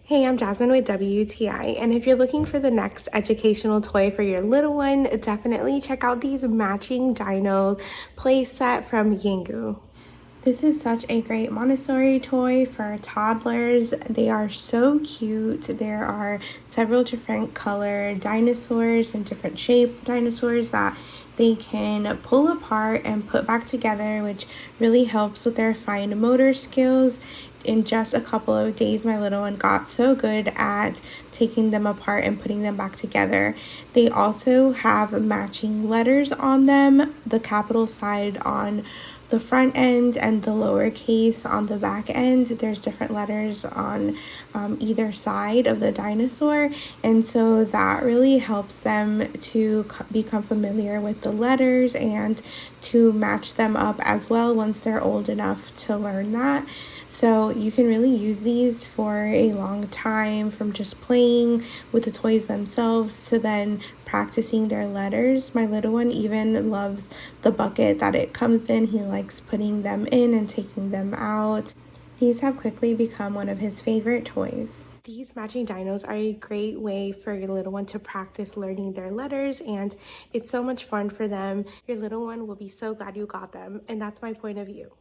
Hey, I'm Jasmine with WTI, and if you're looking for the next educational toy for your little one, definitely check out these matching dino play set from Yingu. This is such a great Montessori toy for toddlers. They are so cute. There are several different color dinosaurs and different shape dinosaurs that they can pull apart and put back together, which really helps with their fine motor skills. In just a couple of days, my little one got so good at taking them apart and putting them back together. They also have matching letters on them, the capital side on the front end and the lowercase on the back end. There's different letters on either side of the dinosaur, and so that really helps them to become familiar with the letters and to match them up as well once they're old enough to learn that. So you can really use these for a long time, from just playing with the toys themselves to then practicing their letters. My little one even loves the bucket that it comes in. He likes putting them in and taking them out. These have quickly become one of his favorite toys. These matching dinos are a great way for your little one to practice learning their letters, and it's so much fun for them. Your little one will be so glad you got them, and that's my point of view.